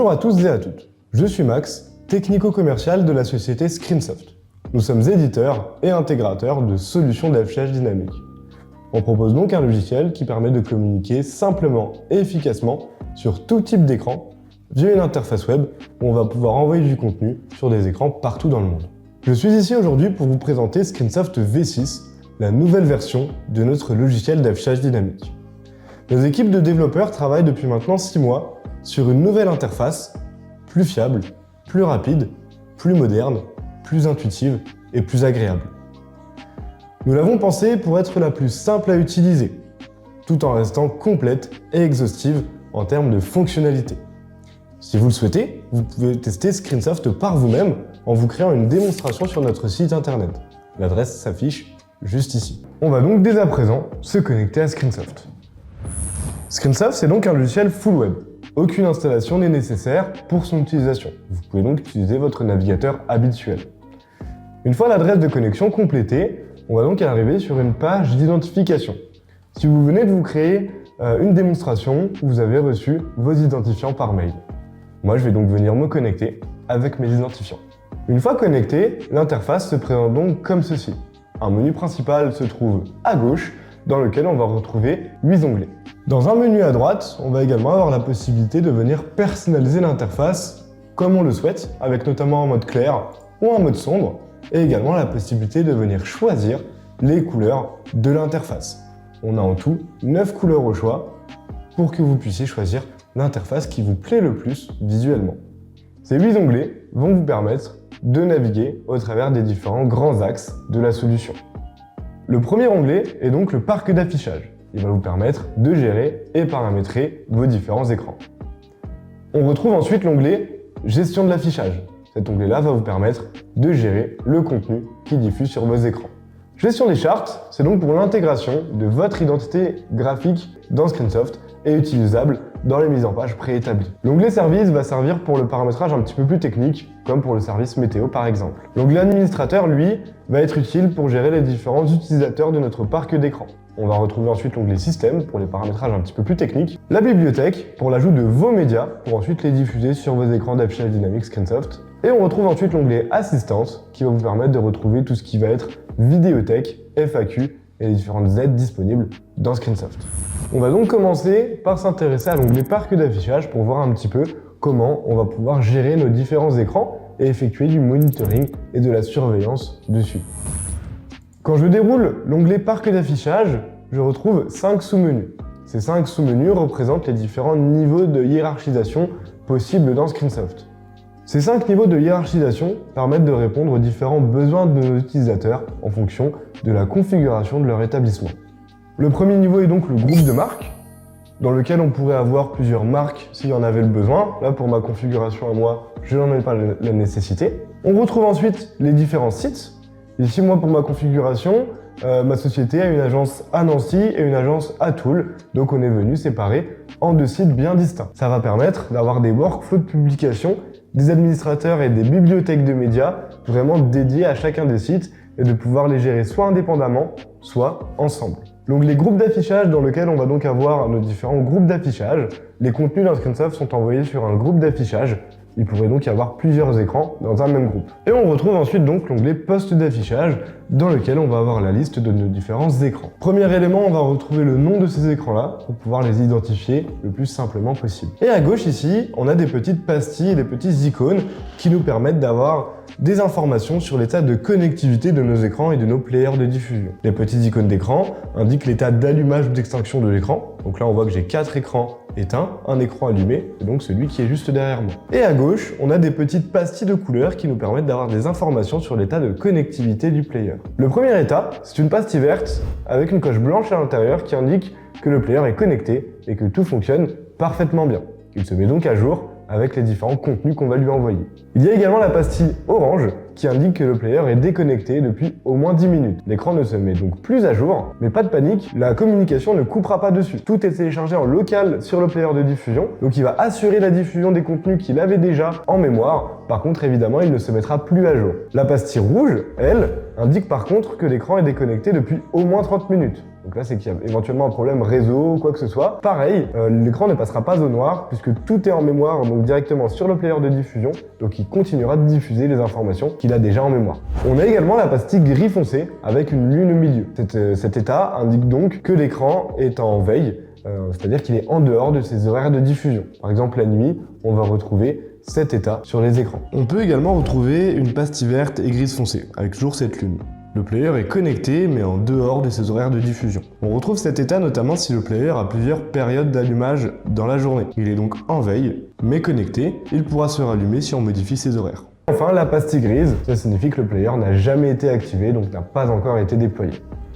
Bonjour à tous et à toutes, je suis Max, technico-commercial de la société Screensoft. Nous sommes éditeurs et intégrateurs de solutions d'affichage dynamique. On propose donc un logiciel qui permet de communiquer simplement et efficacement sur tout type d'écran via une interface web où on va pouvoir envoyer du contenu sur des écrans partout dans le monde. Je suis ici aujourd'hui pour vous présenter Screensoft V6, la nouvelle version de notre logiciel d'affichage dynamique. Nos équipes de développeurs travaillent depuis maintenant 6 mois sur une nouvelle interface, plus fiable, plus rapide, plus moderne, plus intuitive et plus agréable. Nous l'avons pensée pour être la plus simple à utiliser, tout en restant complète et exhaustive en termes de fonctionnalité. Si vous le souhaitez, vous pouvez tester Screensoft par vous-même en vous créant une démonstration sur notre site internet. L'adresse s'affiche juste ici. On va donc dès à présent se connecter à Screensoft. Screensoft, c'est donc un logiciel full web. Aucune installation n'est nécessaire pour son utilisation. Vous pouvez donc utiliser votre navigateur habituel. Une fois l'adresse de connexion complétée, on va donc arriver sur une page d'identification. Si vous venez de vous créer une démonstration, vous avez reçu vos identifiants par mail. Moi, je vais donc venir me connecter avec mes identifiants. Une fois connecté, l'interface se présente donc comme ceci. Un menu principal se trouve à gauche, dans lequel on va retrouver 8 onglets. Dans un menu à droite, on va également avoir la possibilité de venir personnaliser l'interface comme on le souhaite, avec notamment un mode clair ou un mode sombre, et également la possibilité de venir choisir les couleurs de l'interface. On a en tout 9 couleurs au choix pour que vous puissiez choisir l'interface qui vous plaît le plus visuellement. Ces 8 onglets vont vous permettre de naviguer au travers des différents grands axes de la solution. Le premier onglet est donc le parc d'affichage. Il va vous permettre de gérer et paramétrer vos différents écrans. On retrouve ensuite l'onglet gestion de l'affichage. Cet onglet-là va vous permettre de gérer le contenu qui diffuse sur vos écrans. Gestion des charts, c'est donc pour l'intégration de votre identité graphique dans Screensoft et utilisable dans les mises en page préétablies. L'onglet service va servir pour le paramétrage un petit peu plus technique, comme pour le service météo par exemple. L'onglet administrateur, lui, va être utile pour gérer les différents utilisateurs de notre parc d'écran. On va retrouver ensuite l'onglet système pour les paramétrages un petit peu plus techniques. La bibliothèque pour l'ajout de vos médias pour ensuite les diffuser sur vos écrans d'affichage dynamique Screensoft. Et on retrouve ensuite l'onglet assistance qui va vous permettre de retrouver tout ce qui va être vidéothèque, FAQ et les différentes aides disponibles dans Screensoft. On va donc commencer par s'intéresser à l'onglet parc d'affichage pour voir un petit peu comment on va pouvoir gérer nos différents écrans et effectuer du monitoring et de la surveillance dessus. Quand je déroule l'onglet parc d'affichage, je retrouve 5 sous-menus. Ces 5 sous-menus représentent les différents niveaux de hiérarchisation possibles dans Screensoft. Ces 5 niveaux de hiérarchisation permettent de répondre aux différents besoins de nos utilisateurs en fonction de la configuration de leur établissement. Le premier niveau est donc le groupe de marques, dans lequel on pourrait avoir plusieurs marques s'il y en avait le besoin. Là, pour ma configuration à moi, je n'en ai pas la nécessité. On retrouve ensuite les différents sites. Ici, moi, pour ma configuration, ma société a une agence à Nancy et une agence à Toul, donc on est venu séparer en 2 sites bien distincts. Ça va permettre d'avoir des workflows de publication, des administrateurs et des bibliothèques de médias vraiment dédiés à chacun des sites et de pouvoir les gérer soit indépendamment, soit ensemble. L'onglet groupe d'affichage dans lequel on va donc avoir nos différents groupes d'affichage. Les contenus dans Screensoft sont envoyés sur un groupe d'affichage. Il pourrait donc y avoir plusieurs écrans dans un même groupe. Et on retrouve ensuite donc l'onglet poste d'affichage dans lequel on va avoir la liste de nos différents écrans. Premier élément, on va retrouver le nom de ces écrans-là pour pouvoir les identifier le plus simplement possible. Et à gauche ici, on a des petites pastilles et des petites icônes qui nous permettent d'avoir des informations sur l'état de connectivité de nos écrans et de nos players de diffusion. Les petites icônes d'écran indiquent l'état d'allumage ou d'extinction de l'écran. Donc là, on voit que j'ai 4 écrans éteints, un écran allumé, et donc celui qui est juste derrière moi. Et à gauche, on a des petites pastilles de couleurs qui nous permettent d'avoir des informations sur l'état de connectivité du player. Le premier état, c'est une pastille verte avec une coche blanche à l'intérieur qui indique que le player est connecté et que tout fonctionne parfaitement bien. Il se met donc à jour avec les différents contenus qu'on va lui envoyer. Il y a également la pastille orange qui indique que le player est déconnecté depuis au moins 10 minutes. L'écran ne se met donc plus à jour, mais pas de panique, la communication ne coupera pas dessus. Tout est téléchargé en local sur le player de diffusion, donc il va assurer la diffusion des contenus qu'il avait déjà en mémoire. Par contre, évidemment, il ne se mettra plus à jour. La pastille rouge, elle, indique par contre que l'écran est déconnecté depuis au moins 30 minutes. Donc là, c'est qu'il y a éventuellement un problème réseau ou quoi que ce soit. Pareil, l'écran ne passera pas au noir puisque tout est en mémoire, donc directement sur le player de diffusion. Donc il continuera de diffuser les informations qu'il a déjà en mémoire. On a également la pastille gris foncé avec une lune au milieu. Cet état indique donc que l'écran est en veille, c'est-à-dire qu'il est en dehors de ses horaires de diffusion. Par exemple, la nuit, on va retrouver cet état sur les écrans. On peut également retrouver une pastille verte et grise foncée, avec toujours cette lune. Le player est connecté, mais en dehors de ses horaires de diffusion. On retrouve cet état notamment si le player a plusieurs périodes d'allumage dans la journée. Il est donc en veille, mais connecté. Il pourra se rallumer si on modifie ses horaires. Enfin, la pastille grise, ça signifie que le player n'a jamais été activé, donc n'a pas encore été déployé.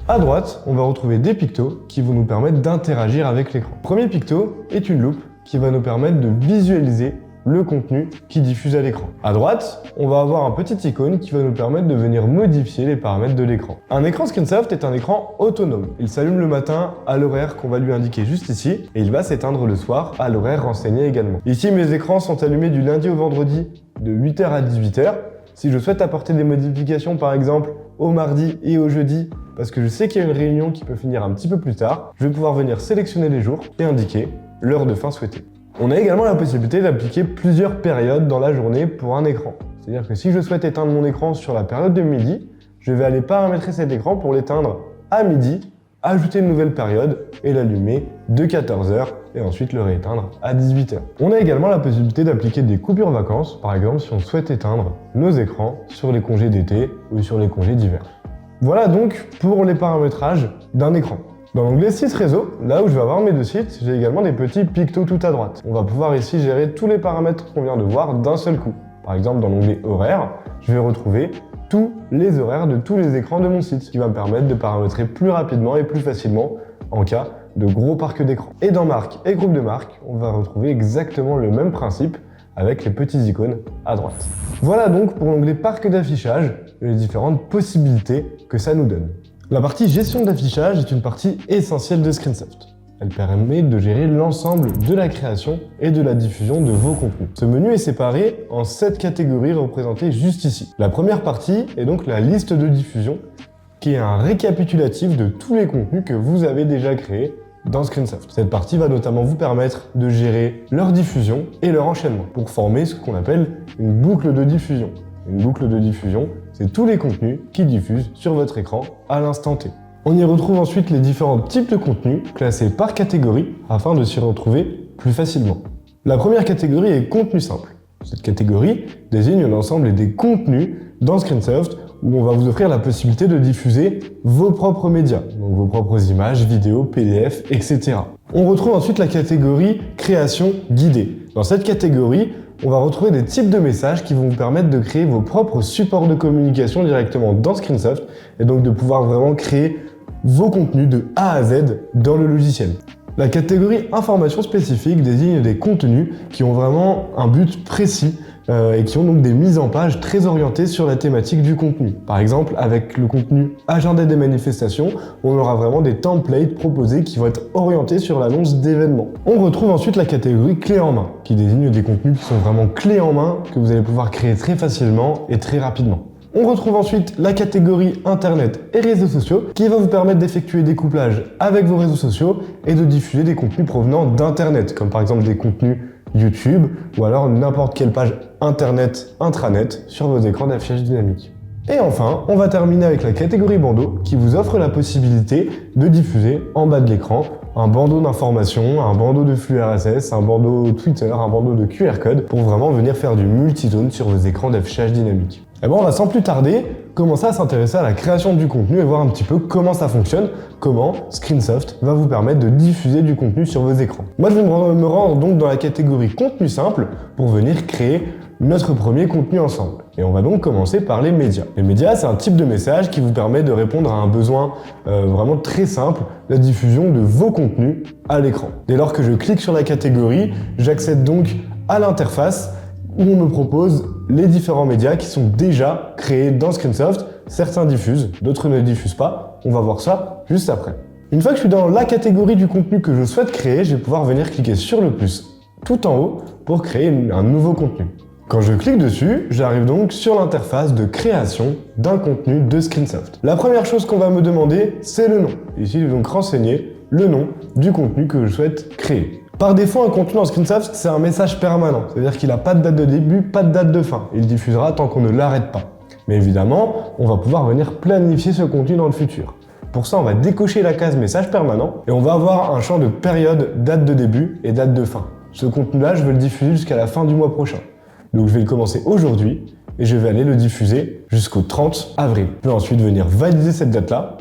À droite, on va retrouver des pictos qui vont nous permettre d'interagir avec l'écran. Le premier picto est une loupe qui va nous permettre de visualiser le contenu qui diffuse à l'écran. À droite, on va avoir un petit icône qui va nous permettre de venir modifier les paramètres de l'écran. Un écran Screensoft est un écran autonome. Il s'allume le matin à l'horaire qu'on va lui indiquer juste ici et il va s'éteindre le soir à l'horaire renseigné également. Ici, mes écrans sont allumés du lundi au vendredi de 8h à 18h. Si je souhaite apporter des modifications par exemple au mardi et au jeudi, parce que je sais qu'il y a une réunion qui peut finir un petit peu plus tard, je vais pouvoir venir sélectionner les jours et indiquer l'heure de fin souhaitée. On a également la possibilité d'appliquer plusieurs périodes dans la journée pour un écran. C'est-à-dire que si je souhaite éteindre mon écran sur la période de midi, je vais aller paramétrer cet écran pour l'éteindre à midi, ajouter une nouvelle période et l'allumer de 14h et ensuite le rééteindre à 18h. On a également la possibilité d'appliquer des coupures vacances, par exemple si on souhaite éteindre nos écrans sur les congés d'été ou sur les congés d'hiver. Voilà donc pour les paramétrages d'un écran. Dans l'onglet Site réseau, là où je vais avoir mes deux sites, j'ai également des petits pictos tout à droite. On va pouvoir ici gérer tous les paramètres qu'on vient de voir d'un seul coup. Par exemple, dans l'onglet horaire, je vais retrouver tous les horaires de tous les écrans de mon site, ce qui va me permettre de paramétrer plus rapidement et plus facilement en cas de gros parcs d'écran. Et dans marques et groupes de marques, on va retrouver exactement le même principe avec les petits icônes à droite. Voilà donc pour l'onglet parc d'affichage et les différentes possibilités que ça nous donne. La partie gestion d'affichage est une partie essentielle de Screensoft. Elle permet de gérer l'ensemble de la création et de la diffusion de vos contenus. Ce menu est séparé en 7 catégories représentées juste ici. La première partie est donc la liste de diffusion, qui est un récapitulatif de tous les contenus que vous avez déjà créés dans Screensoft. Cette partie va notamment vous permettre de gérer leur diffusion et leur enchaînement pour former ce qu'on appelle une boucle de diffusion. Une boucle de diffusion, c'est tous les contenus qui diffusent sur votre écran à l'instant T. On y retrouve ensuite les différents types de contenus classés par catégorie afin de s'y retrouver plus facilement. La première catégorie est contenu simple. Cette catégorie désigne l'ensemble des contenus dans Screensoft où on va vous offrir la possibilité de diffuser vos propres médias, donc vos propres images, vidéos, PDF, etc. On retrouve ensuite la catégorie création guidée. Dans cette catégorie, on va retrouver des types de messages qui vont vous permettre de créer vos propres supports de communication directement dans Screensoft et donc de pouvoir vraiment créer vos contenus de A à Z dans le logiciel. La catégorie informations spécifiques désigne des contenus qui ont vraiment un but précis et qui ont donc des mises en page très orientées sur la thématique du contenu. Par exemple, avec le contenu agenda des manifestations, on aura vraiment des templates proposés qui vont être orientés sur l'annonce d'événements. On retrouve ensuite la catégorie clé en main, qui désigne des contenus qui sont vraiment clés en main, que vous allez pouvoir créer très facilement et très rapidement. On retrouve ensuite la catégorie Internet et réseaux sociaux qui va vous permettre d'effectuer des couplages avec vos réseaux sociaux et de diffuser des contenus provenant d'Internet, comme par exemple des contenus YouTube ou alors n'importe quelle page Internet intranet sur vos écrans d'affichage dynamique. Et enfin, on va terminer avec la catégorie bandeau qui vous offre la possibilité de diffuser en bas de l'écran un bandeau d'information, un bandeau de flux RSS, un bandeau Twitter, un bandeau de QR code pour vraiment venir faire du multizone sur vos écrans d'affichage dynamique. Et bon, on va sans plus tarder commencer à s'intéresser à la création du contenu et voir un petit peu comment ça fonctionne, comment Screensoft va vous permettre de diffuser du contenu sur vos écrans. Moi, je vais me rendre donc dans la catégorie contenu simple pour venir créer notre premier contenu ensemble. Et on va donc commencer par les médias. Les médias, c'est un type de message qui vous permet de répondre à un besoin vraiment très simple, la diffusion de vos contenus à l'écran. Dès lors que je clique sur la catégorie, j'accède donc à l'interface où on me propose les différents médias qui sont déjà créés dans Screensoft. Certains diffusent, d'autres ne diffusent pas. On va voir ça juste après. Une fois que je suis dans la catégorie du contenu que je souhaite créer, je vais pouvoir venir cliquer sur le plus tout en haut pour créer un nouveau contenu. Quand je clique dessus, j'arrive donc sur l'interface de création d'un contenu de Screensoft. La première chose qu'on va me demander, c'est le nom. Ici, je vais donc renseigner le nom du contenu que je souhaite créer. Par défaut, un contenu dans Screensoft, c'est un message permanent. C'est-à-dire qu'il n'a pas de date de début, pas de date de fin. Il diffusera tant qu'on ne l'arrête pas. Mais évidemment, on va pouvoir venir planifier ce contenu dans le futur. Pour ça, on va décocher la case message permanent et on va avoir un champ de période, date de début et date de fin. Ce contenu-là, je vais le diffuser jusqu'à la fin du mois prochain. Donc je vais le commencer aujourd'hui et je vais aller le diffuser jusqu'au 30 avril. Je vais ensuite venir valider cette date-là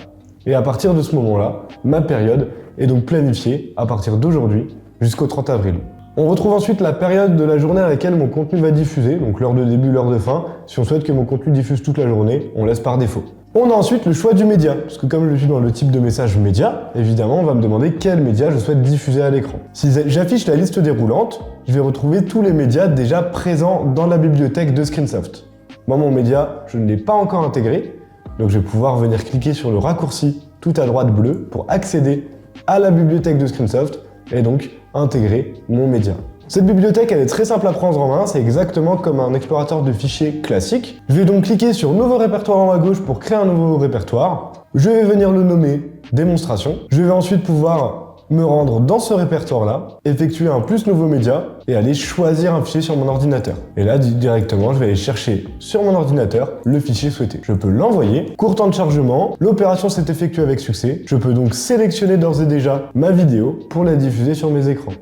et à partir de ce moment-là, ma période est donc planifiée à partir d'aujourd'hui jusqu'au 30 avril. On retrouve ensuite la période de la journée à laquelle mon contenu va diffuser, donc l'heure de début, l'heure de fin. Si on souhaite que mon contenu diffuse toute la journée, on laisse par défaut. On a ensuite le choix du média, parce que comme je suis dans le type de message média, évidemment, on va me demander quel média je souhaite diffuser à l'écran. Si j'affiche la liste déroulante, je vais retrouver tous les médias déjà présents dans la bibliothèque de Screensoft. Moi, mon média, je ne l'ai pas encore intégré, donc je vais pouvoir venir cliquer sur le raccourci tout à droite bleu pour accéder à la bibliothèque de Screensoft et donc intégrer mon média. Cette bibliothèque, elle est très simple à prendre en main, c'est exactement comme un explorateur de fichiers classique. Je vais donc cliquer sur Nouveau répertoire en haut à gauche pour créer un nouveau répertoire. Je vais venir le nommer Démonstration. Je vais ensuite pouvoir me rendre dans ce répertoire-là, effectuer un plus nouveau média et aller choisir un fichier sur mon ordinateur. Et là, directement, je vais aller chercher sur mon ordinateur le fichier souhaité. Je peux l'envoyer, court temps de chargement, l'opération s'est effectuée avec succès. Je peux donc sélectionner d'ores et déjà ma vidéo pour la diffuser sur mes écrans.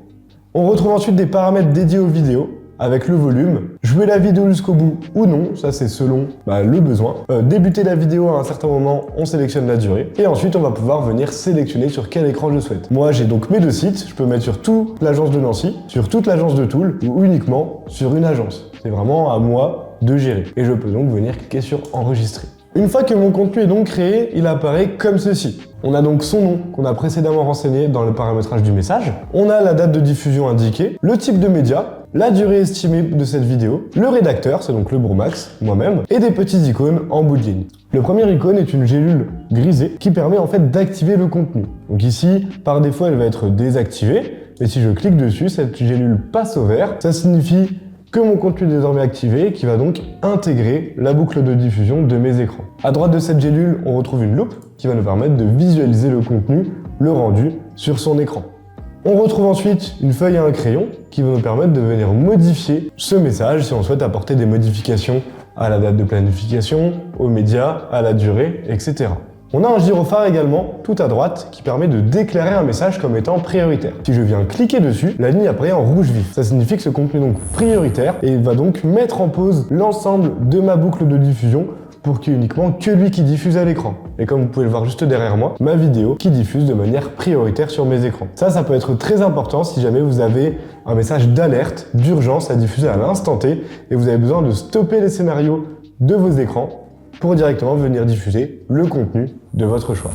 On retrouve ensuite des paramètres dédiés aux vidéos, avec le volume, jouer la vidéo jusqu'au bout ou non, ça c'est selon le besoin. Débuter la vidéo à un certain moment, on sélectionne la durée. Et ensuite, on va pouvoir venir sélectionner sur quel écran je souhaite. Moi, j'ai donc mes deux sites, je peux mettre sur toute l'agence de Nancy, sur toute l'agence de Toul, ou uniquement sur une agence. C'est vraiment à moi de gérer. Et je peux donc venir cliquer sur enregistrer. Une fois que mon contenu est donc créé, il apparaît comme ceci. On a donc son nom qu'on a précédemment renseigné dans le paramétrage du message. On a la date de diffusion indiquée, le type de média, la durée estimée de cette vidéo, le rédacteur, c'est donc le Bromax, moi-même, et des petites icônes en bout de ligne. Le premier icône est une gélule grisée qui permet en fait d'activer le contenu. Donc ici, par défaut, elle va être désactivée. Et si je clique dessus, cette gélule passe au vert. Ça signifie que mon contenu est désormais activé et qui va donc intégrer la boucle de diffusion de mes écrans. À droite de cette gélule, on retrouve une loupe qui va nous permettre de visualiser le contenu, le rendu, sur son écran. On retrouve ensuite une feuille et un crayon qui va nous permettre de venir modifier ce message si on souhaite apporter des modifications à la date de planification, aux médias, à la durée, etc. On a un gyrophare également, tout à droite, qui permet de déclarer un message comme étant prioritaire. Si je viens cliquer dessus, la ligne apparaît en rouge vif. Ça signifie que ce contenu est donc prioritaire et va donc mettre en pause l'ensemble de ma boucle de diffusion pour qu'il n'y ait uniquement que lui qui diffuse à l'écran. Et comme vous pouvez le voir juste derrière moi, ma vidéo qui diffuse de manière prioritaire sur mes écrans. Ça peut être très important si jamais vous avez un message d'alerte, d'urgence à diffuser à l'instant T et vous avez besoin de stopper les scénarios de vos écrans pour directement venir diffuser le contenu de votre choix.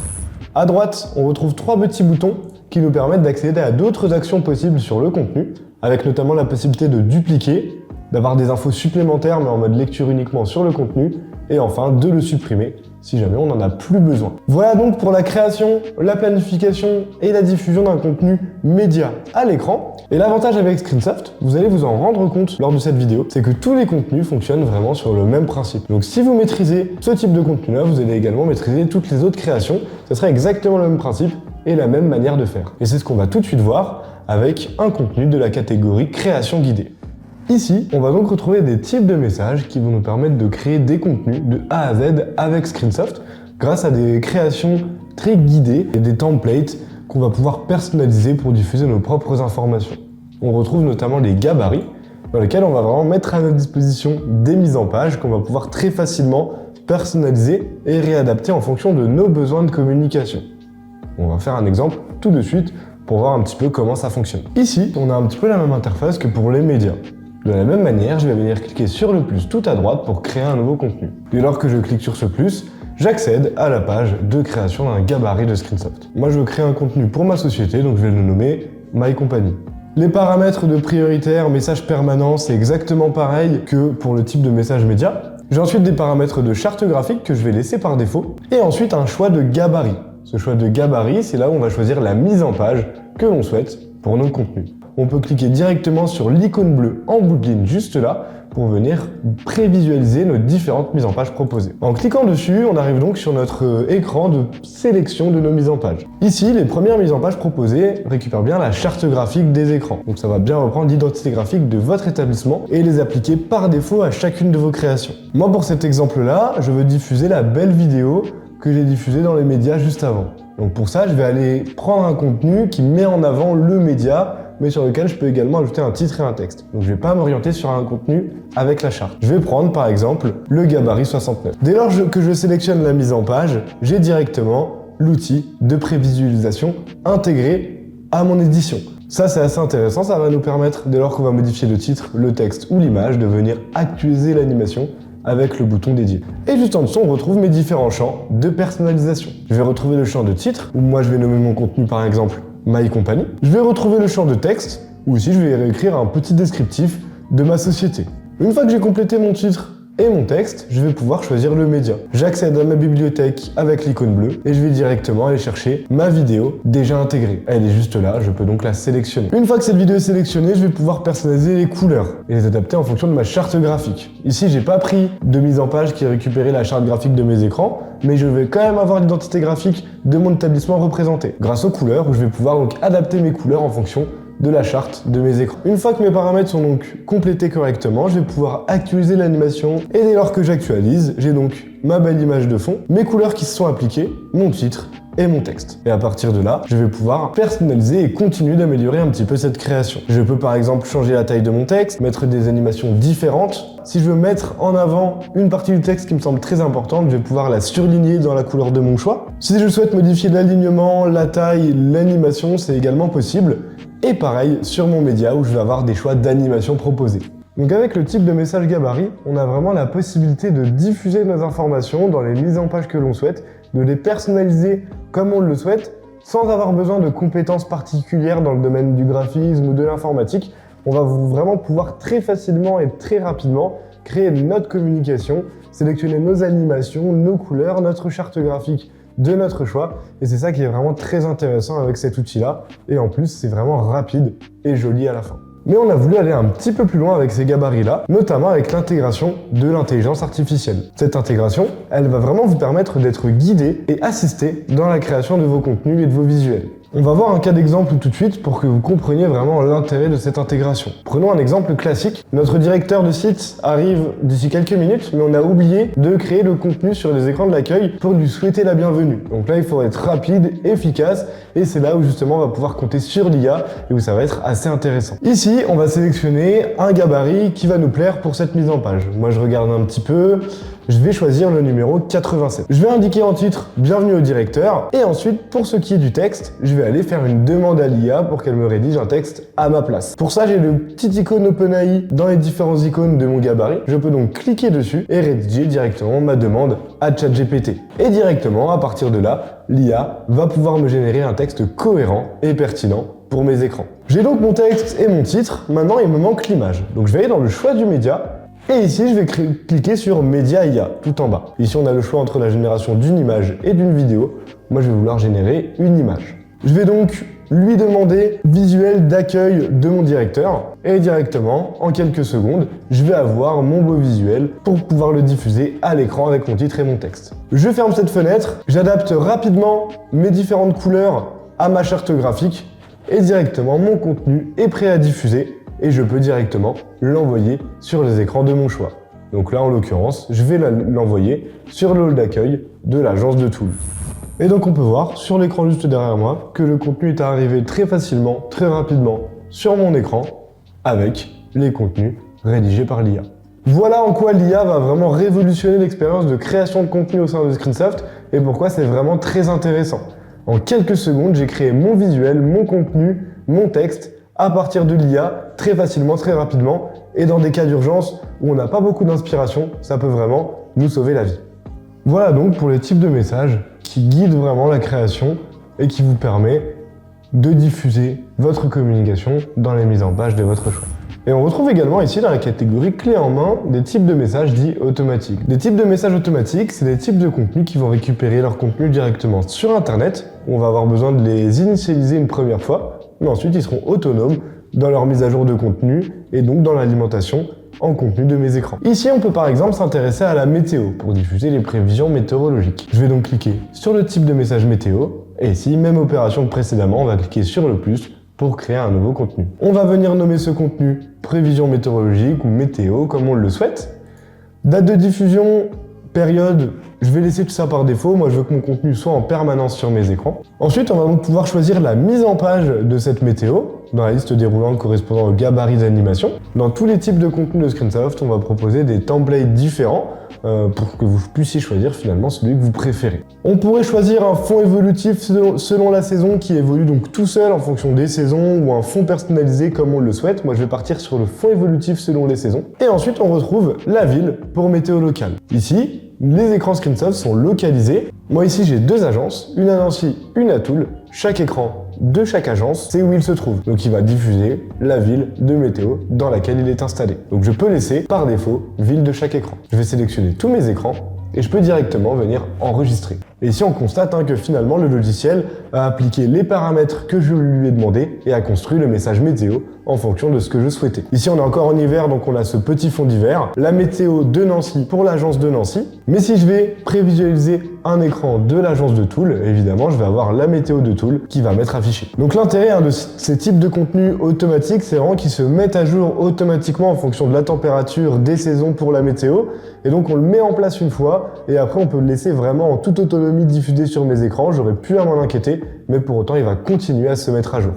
À droite, on retrouve trois petits boutons qui nous permettent d'accéder à d'autres actions possibles sur le contenu, avec notamment la possibilité de dupliquer, d'avoir des infos supplémentaires mais en mode lecture uniquement sur le contenu, et enfin de le supprimer si jamais on n'en a plus besoin. Voilà donc pour la création, la planification et la diffusion d'un contenu média à l'écran. Et l'avantage avec Screensoft, vous allez vous en rendre compte lors de cette vidéo, c'est que tous les contenus fonctionnent vraiment sur le même principe. Donc si vous maîtrisez ce type de contenu-là, vous allez également maîtriser toutes les autres créations. Ce sera exactement le même principe et la même manière de faire. Et c'est ce qu'on va tout de suite voir avec un contenu de la catégorie création guidée. Ici, on va donc retrouver des types de messages qui vont nous permettre de créer des contenus de A à Z avec Screensoft grâce à des créations très guidées et des templates qu'on va pouvoir personnaliser pour diffuser nos propres informations. On retrouve notamment les gabarits dans lesquels on va vraiment mettre à notre disposition des mises en page qu'on va pouvoir très facilement personnaliser et réadapter en fonction de nos besoins de communication. On va faire un exemple tout de suite pour voir un petit peu comment ça fonctionne. Ici, on a un petit peu la même interface que pour les médias. De la même manière, je vais venir cliquer sur le plus tout à droite pour créer un nouveau contenu. Dès lors que je clique sur ce plus, j'accède à la page de création d'un gabarit de Screensoft. Moi, je veux créer un contenu pour ma société, donc je vais le nommer My Company. Les paramètres de prioritaire, message permanent, c'est exactement pareil que pour le type de message média. J'ai ensuite des paramètres de charte graphique que je vais laisser par défaut, et ensuite un choix de gabarit. Ce choix de gabarit, c'est là où on va choisir la mise en page que l'on souhaite pour nos contenus. on peut cliquer directement sur l'icône bleue en bout de ligne juste là pour venir prévisualiser nos différentes mises en page proposées. En cliquant dessus, on arrive donc sur notre écran de sélection de nos mises en page. Ici, les premières mises en page proposées récupèrent bien la charte graphique des écrans. Donc ça va bien reprendre l'identité graphique de votre établissement et les appliquer par défaut à chacune de vos créations. Moi, pour cet exemple-là, je veux diffuser la belle vidéo que j'ai diffusée dans les médias juste avant. Donc pour ça, je vais aller prendre un contenu qui met en avant le média, mais sur lequel je peux également ajouter un titre et un texte. Donc je ne vais pas m'orienter sur un contenu avec la charte. Je vais prendre par exemple le gabarit 69. Dès lors que je sélectionne la mise en page, j'ai directement l'outil de prévisualisation intégré à mon édition. Ça c'est assez intéressant, ça va nous permettre, dès lors qu'on va modifier le titre, le texte ou l'image, de venir actualiser l'animation avec le bouton dédié. Et juste en dessous, on retrouve mes différents champs de personnalisation. Je vais retrouver le champ de titre, où moi je vais nommer mon contenu par exemple My Company. Je vais retrouver le champ de texte, où ici je vais réécrire un petit descriptif de ma société. Une fois que j'ai complété mon titre et mon texte, je vais pouvoir choisir le média. J'accède à ma bibliothèque avec l'icône bleue et je vais directement aller chercher ma vidéo déjà intégrée. Elle est juste là, je peux donc la sélectionner. Une fois que cette vidéo est sélectionnée, je vais pouvoir personnaliser les couleurs et les adapter en fonction de ma charte graphique. Ici, j'ai pas pris de mise en page qui récupérait la charte graphique de mes écrans, mais je vais quand même avoir l'identité graphique de mon établissement représentée. Grâce aux couleurs, je vais pouvoir donc adapter mes couleurs en fonction de la charte de mes écrans. Une fois que mes paramètres sont donc complétés correctement, je vais pouvoir actualiser l'animation et dès lors que j'actualise, j'ai donc ma belle image de fond, mes couleurs qui se sont appliquées, mon titre et mon texte. Et à partir de là, je vais pouvoir personnaliser et continuer d'améliorer un petit peu cette création. Je peux par exemple changer la taille de mon texte, mettre des animations différentes. Si je veux mettre en avant une partie du texte qui me semble très importante, je vais pouvoir la surligner dans la couleur de mon choix. Si je souhaite modifier l'alignement, la taille, l'animation, c'est également possible. Et pareil sur mon média où je vais avoir des choix d'animation proposés. Donc avec le type de message gabarit, on a vraiment la possibilité de diffuser nos informations dans les mises en page que l'on souhaite, de les personnaliser comme on le souhaite, sans avoir besoin de compétences particulières dans le domaine du graphisme ou de l'informatique. On va vraiment pouvoir très facilement et très rapidement créer notre communication, sélectionner nos animations, nos couleurs, notre charte graphique de notre choix, et c'est ça qui est vraiment très intéressant avec cet outil-là, et en plus c'est vraiment rapide et joli à la fin. Mais on a voulu aller un petit peu plus loin avec ces gabarits-là, notamment avec l'intégration de l'intelligence artificielle. Cette intégration, elle va vraiment vous permettre d'être guidé et assisté dans la création de vos contenus et de vos visuels. On va voir un cas d'exemple tout de suite pour que vous compreniez vraiment l'intérêt de cette intégration. Prenons un exemple classique. Notre directeur de site arrive d'ici quelques minutes, mais on a oublié de créer le contenu sur les écrans de l'accueil pour lui souhaiter la bienvenue. Donc là, il faut être rapide, efficace, et c'est là où justement on va pouvoir compter sur l'IA et où ça va être assez intéressant. Ici, on va sélectionner un gabarit qui va nous plaire pour cette mise en page. Moi, je regarde un petit peu. Je vais choisir le numéro 87. Je vais indiquer en titre « Bienvenue au directeur » et ensuite, pour ce qui est du texte, je vais aller faire une demande à l'IA pour qu'elle me rédige un texte à ma place. Pour ça, j'ai le petit icône OpenAI dans les différents icônes de mon gabarit. Je peux donc cliquer dessus et rédiger directement ma demande à ChatGPT. Et directement, à partir de là, l'IA va pouvoir me générer un texte cohérent et pertinent pour mes écrans. J'ai donc mon texte et mon titre. Maintenant, il me manque l'image. Donc, je vais aller dans le choix du média. Et ici, je vais cliquer sur Média IA, tout en bas. Ici, on a le choix entre la génération d'une image et d'une vidéo. Moi, je vais vouloir générer une image. Je vais donc lui demander visuel d'accueil de mon directeur. Et directement, en quelques secondes, je vais avoir mon beau visuel pour pouvoir le diffuser à l'écran avec mon titre et mon texte. Je ferme cette fenêtre, j'adapte rapidement mes différentes couleurs à ma charte graphique. Et directement, mon contenu est prêt à diffuser. Et je peux directement l'envoyer sur les écrans de mon choix. Donc là, en l'occurrence, je vais l'envoyer sur le hall d'accueil de l'agence de Toul. Et donc on peut voir sur l'écran juste derrière moi que le contenu est arrivé très facilement, très rapidement sur mon écran avec les contenus rédigés par l'IA. Voilà en quoi l'IA va vraiment révolutionner l'expérience de création de contenu au sein de Screensoft et pourquoi c'est vraiment très intéressant. En quelques secondes, j'ai créé mon visuel, mon contenu, mon texte à partir de l'IA, très facilement, très rapidement, et dans des cas d'urgence où on n'a pas beaucoup d'inspiration, ça peut vraiment nous sauver la vie. Voilà donc pour les types de messages qui guident vraiment la création et qui vous permet de diffuser votre communication dans les mises en page de votre choix. Et on retrouve également ici dans la catégorie clé en main des types de messages dits automatiques. Des types de messages automatiques, c'est des types de contenus qui vont récupérer leur contenu directement sur Internet. On va avoir besoin de les initialiser une première fois, mais ensuite ils seront autonomes dans leur mise à jour de contenu et donc dans l'alimentation en contenu de mes écrans. Ici, on peut par exemple s'intéresser à la météo pour diffuser les prévisions météorologiques. Je vais donc cliquer sur le type de message météo et ici, même opération que précédemment, on va cliquer sur le plus pour créer un nouveau contenu. On va venir nommer ce contenu prévision météorologique ou météo comme on le souhaite. Date de diffusion, période, je vais laisser tout ça par défaut. Moi, je veux que mon contenu soit en permanence sur mes écrans. Ensuite, on va donc pouvoir choisir la mise en page de cette météo dans la liste déroulante correspondant au gabarit d'animation. Dans tous les types de contenus de Screensoft, on va proposer des templates différents pour que vous puissiez choisir finalement celui que vous préférez. On pourrait choisir un fond évolutif selon la saison qui évolue donc tout seul en fonction des saisons ou un fond personnalisé comme on le souhaite. Moi, je vais partir sur le fond évolutif selon les saisons. Et ensuite, on retrouve la ville pour météo locale. Ici, les écrans Screensoft sont localisés. Moi ici j'ai 2 agences, une à Nancy, une à Toul. Chaque écran de chaque agence, c'est où il se trouve. Donc il va diffuser la ville de météo dans laquelle il est installé. Donc je peux laisser par défaut ville de chaque écran. Je vais sélectionner tous mes écrans et je peux directement venir enregistrer. Et ici on constate que finalement le logiciel a appliqué les paramètres que je lui ai demandé et a construit le message météo en fonction de ce que je souhaitais. Ici on est encore en hiver, donc on a ce petit fond d'hiver, la météo de Nancy pour l'agence de Nancy. Mais si je vais prévisualiser un écran de l'agence de Toul, évidemment je vais avoir la météo de Toul qui va m'être affichée. Donc l'intérêt de ces types de contenus automatiques, c'est vraiment qu'ils se mettent à jour automatiquement en fonction de la température, des saisons pour la météo. Et donc on le met en place une fois et après on peut le laisser vraiment en toute autonomie diffuser sur mes écrans. J'aurais plus à m'en inquiéter, mais pour autant il va continuer à se mettre à jour.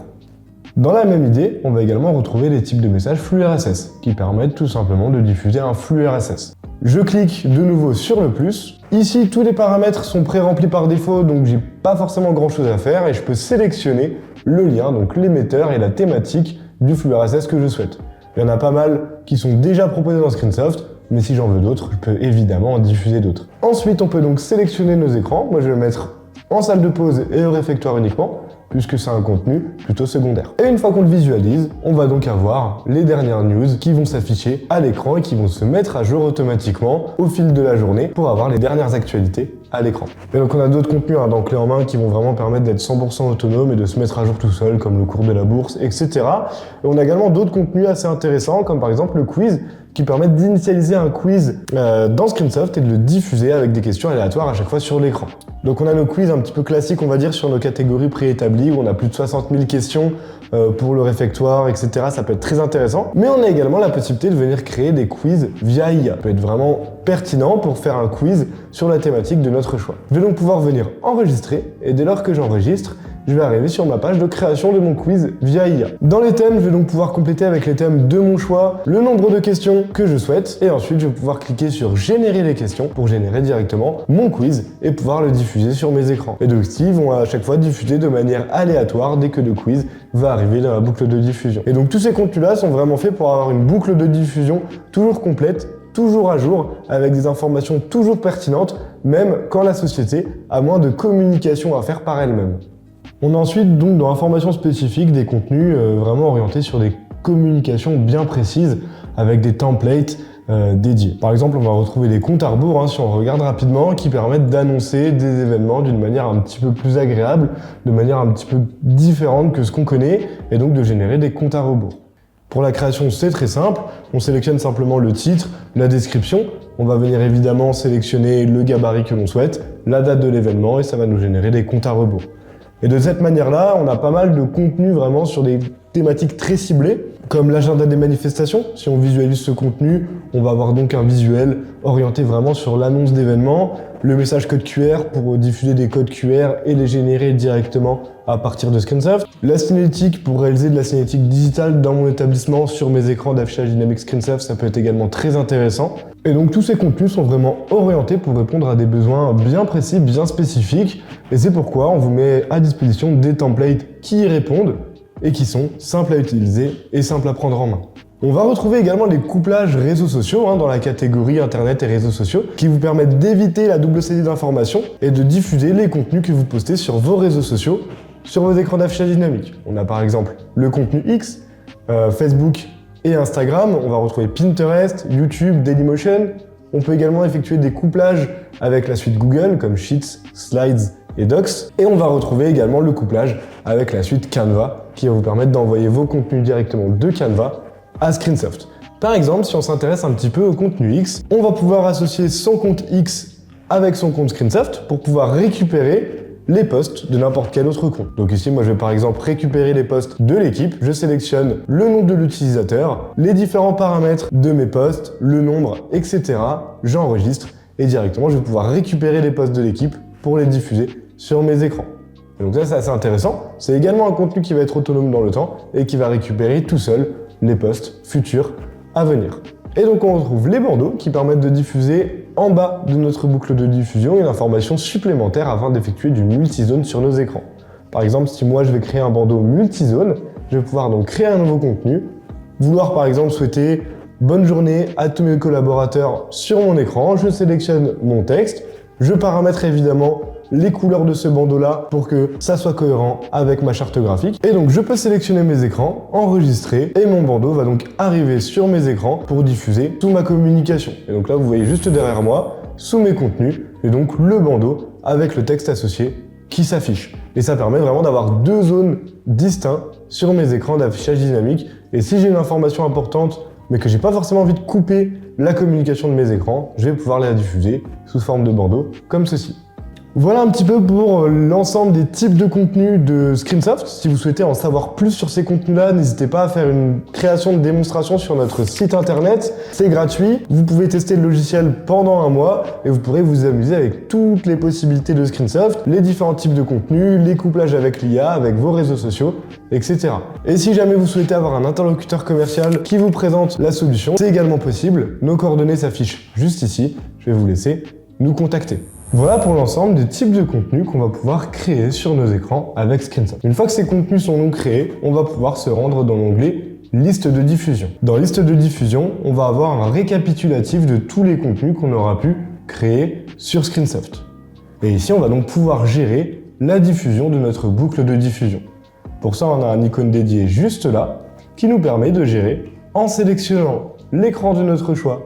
Dans la même idée, on va également retrouver les types de messages flux RSS qui permettent tout simplement de diffuser un flux RSS. Je clique de nouveau sur le plus. Ici, tous les paramètres sont pré-remplis par défaut, donc j'ai pas forcément grand chose à faire et je peux sélectionner le lien, donc l'émetteur et la thématique du flux RSS que je souhaite. Il y en a pas mal qui sont déjà proposés dans Screensoft, mais si j'en veux d'autres, je peux évidemment en diffuser d'autres. Ensuite, on peut donc sélectionner nos écrans. Moi, je vais le mettre en salle de pause et au réfectoire uniquement, puisque c'est un contenu plutôt secondaire. Et une fois qu'on le visualise, on va donc avoir les dernières news qui vont s'afficher à l'écran et qui vont se mettre à jour automatiquement au fil de la journée pour avoir les dernières actualités à l'écran. Et donc on a d'autres contenus dans Clé en main qui vont vraiment permettre d'être 100% autonome et de se mettre à jour tout seul, comme le cours de la bourse, etc. Et on a également d'autres contenus assez intéressants, comme par exemple le quiz, qui permettent d'initialiser un quiz dans Screensoft et de le diffuser avec des questions aléatoires à chaque fois sur l'écran. Donc on a nos quiz un petit peu classiques, on va dire, sur nos catégories préétablies, où on a plus de 60 000 questions pour le réfectoire, etc. Ça peut être très intéressant. Mais on a également la possibilité de venir créer des quiz via IA. Ça peut être vraiment pertinent pour faire un quiz sur la thématique de notre choix. Je vais donc pouvoir venir enregistrer, et dès lors que j'enregistre, je vais arriver sur ma page de création de mon quiz via IA. Dans les thèmes, je vais donc pouvoir compléter avec les thèmes de mon choix le nombre de questions que je souhaite et ensuite je vais pouvoir cliquer sur générer les questions pour générer directement mon quiz et pouvoir le diffuser sur mes écrans. Et donc ils vont à chaque fois diffuser de manière aléatoire dès que le quiz va arriver dans la boucle de diffusion. Et donc tous ces contenus-là sont vraiment faits pour avoir une boucle de diffusion toujours complète, toujours à jour, avec des informations toujours pertinentes, même quand la société a moins de communication à faire par elle-même. On a ensuite donc dans l'information spécifique des contenus vraiment orientés sur des communications bien précises avec des templates dédiés. Par exemple, on va retrouver des comptes à rebours, si on regarde rapidement, qui permettent d'annoncer des événements d'une manière un petit peu plus agréable, de manière un petit peu différente que ce qu'on connaît, et donc de générer des comptes à rebours. Pour la création, c'est très simple, on sélectionne simplement le titre, la description, on va venir évidemment sélectionner le gabarit que l'on souhaite, la date de l'événement, et ça va nous générer des comptes à rebours. Et de cette manière-là, on a pas mal de contenu vraiment sur des thématiques très ciblées, comme l'agenda des manifestations. Si on visualise ce contenu, on va avoir donc un visuel orienté vraiment sur l'annonce d'événements, le message code QR pour diffuser des codes QR et les générer directement à partir de Screensoft, la signalétique pour réaliser de la signalétique digitale dans mon établissement sur mes écrans d'affichage dynamique Screensoft, ça peut être également très intéressant. Et donc tous ces contenus sont vraiment orientés pour répondre à des besoins bien précis, bien spécifiques, et c'est pourquoi on vous met à disposition des templates qui y répondent et qui sont simples à utiliser et simples à prendre en main. On va retrouver également les couplages réseaux sociaux dans la catégorie Internet et réseaux sociaux qui vous permettent d'éviter la double saisie d'informations et de diffuser les contenus que vous postez sur vos réseaux sociaux sur vos écrans d'affichage dynamique. On a par exemple le contenu X, Facebook et Instagram, on va retrouver Pinterest, YouTube, Dailymotion. On peut également effectuer des couplages avec la suite Google comme Sheets, Slides et Docs. Et on va retrouver également le couplage avec la suite Canva qui va vous permettre d'envoyer vos contenus directement de Canva à Screensoft. Par exemple, si on s'intéresse un petit peu au contenu X, on va pouvoir associer son compte X avec son compte Screensoft pour pouvoir récupérer les posts de n'importe quel autre compte. Donc ici, moi je vais par exemple récupérer les posts de l'équipe, je sélectionne le nom de l'utilisateur, les différents paramètres de mes posts, le nombre, etc. J'enregistre et directement je vais pouvoir récupérer les posts de l'équipe pour les diffuser sur mes écrans. Et donc ça c'est assez intéressant, c'est également un contenu qui va être autonome dans le temps et qui va récupérer tout seul les posts futurs à venir. Et donc on retrouve les bandeaux qui permettent de diffuser en bas de notre boucle de diffusion une information supplémentaire afin d'effectuer du multizone sur nos écrans. Par exemple, si moi je vais créer un bandeau multizone, je vais pouvoir donc créer un nouveau contenu, vouloir par exemple souhaiter bonne journée à tous mes collaborateurs sur mon écran, je sélectionne mon texte, je paramètre évidemment les couleurs de ce bandeau-là pour que ça soit cohérent avec ma charte graphique. Et donc je peux sélectionner mes écrans, enregistrer, et mon bandeau va donc arriver sur mes écrans pour diffuser toute ma communication. Et donc là, vous voyez juste derrière moi, sous mes contenus, et donc le bandeau avec le texte associé qui s'affiche. Et ça permet vraiment d'avoir deux zones distinctes sur mes écrans d'affichage dynamique. Et si j'ai une information importante, mais que j'ai pas forcément envie de couper la communication de mes écrans, je vais pouvoir la diffuser sous forme de bandeau comme ceci. Voilà un petit peu pour l'ensemble des types de contenus de Screensoft. Si vous souhaitez en savoir plus sur ces contenus-là, n'hésitez pas à faire une création de démonstration sur notre site internet. C'est gratuit. Vous pouvez tester le logiciel pendant un mois et vous pourrez vous amuser avec toutes les possibilités de Screensoft, les différents types de contenus, les couplages avec l'IA, avec vos réseaux sociaux, etc. Et si jamais vous souhaitez avoir un interlocuteur commercial qui vous présente la solution, c'est également possible. Nos coordonnées s'affichent juste ici. Je vais vous laisser nous contacter. Voilà pour l'ensemble des types de contenus qu'on va pouvoir créer sur nos écrans avec Screensoft. Une fois que ces contenus sont donc créés, on va pouvoir se rendre dans l'onglet Liste de diffusion. Dans Liste de diffusion, on va avoir un récapitulatif de tous les contenus qu'on aura pu créer sur Screensoft. Et ici, on va donc pouvoir gérer la diffusion de notre boucle de diffusion. Pour ça, on a un icône dédié juste là qui nous permet de gérer en sélectionnant l'écran de notre choix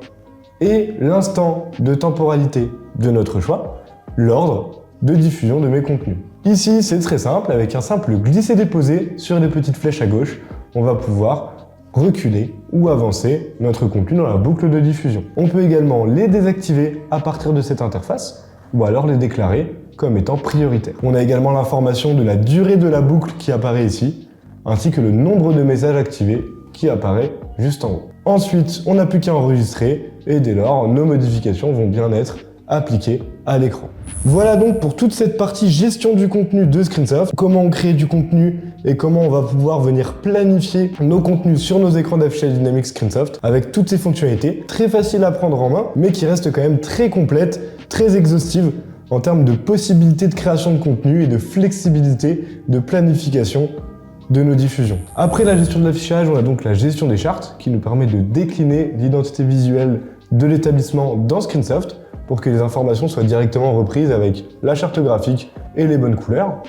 et l'instant de temporalité de notre choix, l'ordre de diffusion de mes contenus. Ici, c'est très simple, avec un simple glisser-déposer sur les petites flèches à gauche, on va pouvoir reculer ou avancer notre contenu dans la boucle de diffusion. On peut également les désactiver à partir de cette interface, ou alors les déclarer comme étant prioritaires. On a également l'information de la durée de la boucle qui apparaît ici, ainsi que le nombre de messages activés qui apparaît juste en haut. Ensuite, on n'a plus qu'à enregistrer, et dès lors, nos modifications vont bien être appliqué à l'écran. Voilà donc pour toute cette partie gestion du contenu de Screensoft, comment on crée du contenu et comment on va pouvoir venir planifier nos contenus sur nos écrans d'affichage dynamique Screensoft avec toutes ces fonctionnalités, très faciles à prendre en main, mais qui restent quand même très complètes, très exhaustives en termes de possibilités de création de contenu et de flexibilité de planification de nos diffusions. Après la gestion de l'affichage, on a donc la gestion des chartes qui nous permet de décliner l'identité visuelle de l'établissement dans Screensoft pour que les informations soient directement reprises avec la charte graphique et les bonnes couleurs.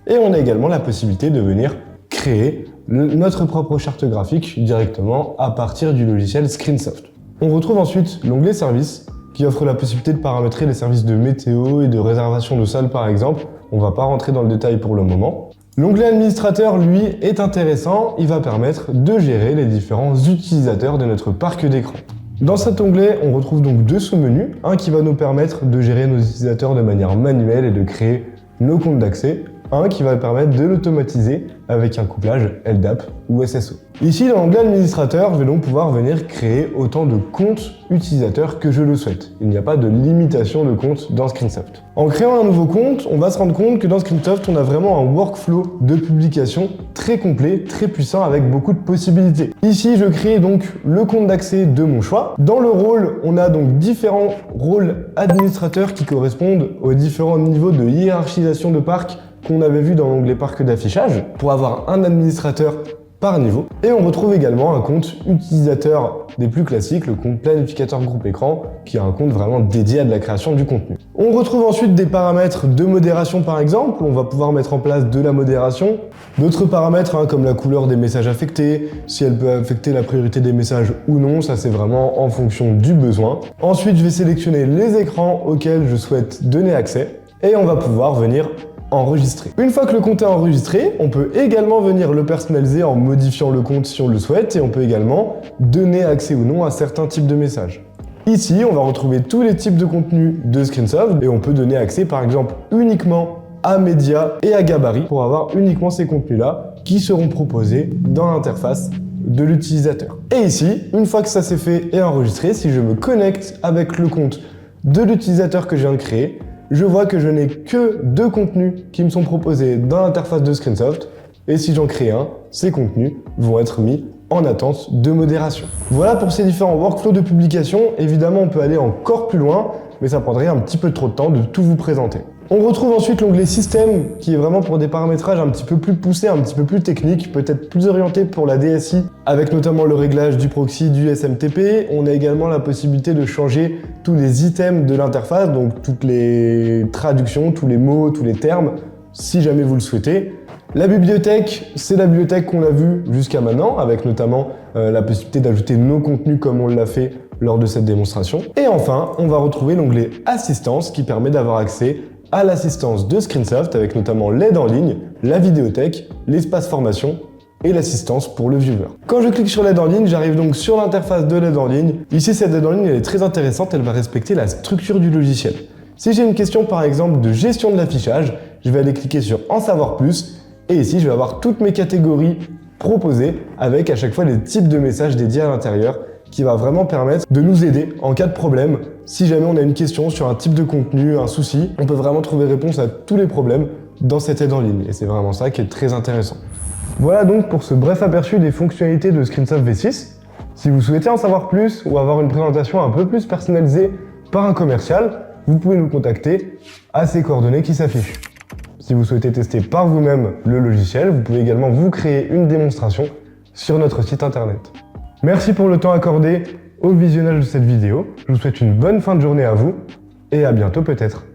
Et on a également la possibilité de venir créer notre propre charte graphique directement à partir du logiciel Screensoft. On retrouve ensuite l'onglet Services qui offre la possibilité de paramétrer les services de météo et de réservation de salles par exemple. On ne va pas rentrer dans le détail pour le moment. L'onglet Administrateur, lui, est intéressant. Il va permettre de gérer les différents utilisateurs de notre parc d'écran. Dans cet onglet, on retrouve donc deux sous-menus. Un qui va nous permettre de gérer nos utilisateurs de manière manuelle et de créer nos comptes d'accès. Un qui va permettre de l'automatiser avec un couplage LDAP ou SSO. Ici, dans l'onglet Administrateur, je vais donc pouvoir venir créer autant de comptes utilisateurs que je le souhaite. Il n'y a pas de limitation de comptes dans Screensoft. En créant un nouveau compte, on va se rendre compte que dans Screensoft, on a vraiment un workflow de publication très complet, très puissant, avec beaucoup de possibilités. Ici, je crée donc le compte d'accès de mon choix. Dans le rôle, on a donc différents rôles administrateurs qui correspondent aux différents niveaux de hiérarchisation de parc qu'on avait vu dans l'onglet parc d'affichage pour avoir un administrateur par niveau. Et on retrouve également un compte utilisateur des plus classiques, le compte planificateur groupe écran, qui est un compte vraiment dédié à de la création du contenu. On retrouve ensuite des paramètres de modération par exemple, on va pouvoir mettre en place de la modération. D'autres paramètres comme la couleur des messages affectés, si elle peut affecter la priorité des messages ou non, ça c'est vraiment en fonction du besoin. Ensuite je vais sélectionner les écrans auxquels je souhaite donner accès. Et on va pouvoir venir enregistrer. Une fois que le compte est enregistré, on peut également venir le personnaliser en modifiant le compte si on le souhaite et on peut également donner accès ou non à certains types de messages. Ici, on va retrouver tous les types de contenus de Screensoft et on peut donner accès par exemple uniquement à Média et à Gabarit pour avoir uniquement ces contenus-là qui seront proposés dans l'interface de l'utilisateur. Et ici, une fois que ça c'est fait et enregistré, si je me connecte avec le compte de l'utilisateur que je viens de créer, je vois que je n'ai que 2 contenus qui me sont proposés dans l'interface de Screensoft et si j'en crée un, ces contenus vont être mis en attente de modération. Voilà pour ces différents workflows de publication. Évidemment, on peut aller encore plus loin, mais ça prendrait un petit peu trop de temps de tout vous présenter. On retrouve ensuite l'onglet Système qui est vraiment pour des paramétrages un petit peu plus poussés, un petit peu plus techniques, peut-être plus orientés pour la DSI, avec notamment le réglage du proxy, du SMTP. On a également la possibilité de changer tous les items de l'interface, donc toutes les traductions, tous les mots, tous les termes, si jamais vous le souhaitez. La bibliothèque, c'est la bibliothèque qu'on a vue jusqu'à maintenant, avec notamment la possibilité d'ajouter nos contenus comme on l'a fait lors de cette démonstration. Et enfin, on va retrouver l'onglet Assistance qui permet d'avoir accès à l'assistance de Screensoft avec notamment l'aide en ligne, la vidéothèque, l'espace formation et l'assistance pour le viewer. Quand je clique sur l'aide en ligne, j'arrive donc sur l'interface de l'aide en ligne. Ici, cette aide en ligne, elle est très intéressante, elle va respecter la structure du logiciel. Si j'ai une question par exemple de gestion de l'affichage, je vais aller cliquer sur En savoir plus et ici, je vais avoir toutes mes catégories proposées avec à chaque fois les types de messages dédiés à l'intérieur qui va vraiment permettre de nous aider en cas de problème. Si jamais on a une question sur un type de contenu, un souci, on peut vraiment trouver réponse à tous les problèmes dans cette aide en ligne. Et c'est vraiment ça qui est très intéressant. Voilà donc pour ce bref aperçu des fonctionnalités de Screensoft V6. Si vous souhaitez en savoir plus ou avoir une présentation un peu plus personnalisée par un commercial, vous pouvez nous contacter à ces coordonnées qui s'affichent. Si vous souhaitez tester par vous-même le logiciel, vous pouvez également vous créer une démonstration sur notre site internet. Merci pour le temps accordé au visionnage de cette vidéo. Je vous souhaite une bonne fin de journée à vous et à bientôt peut-être.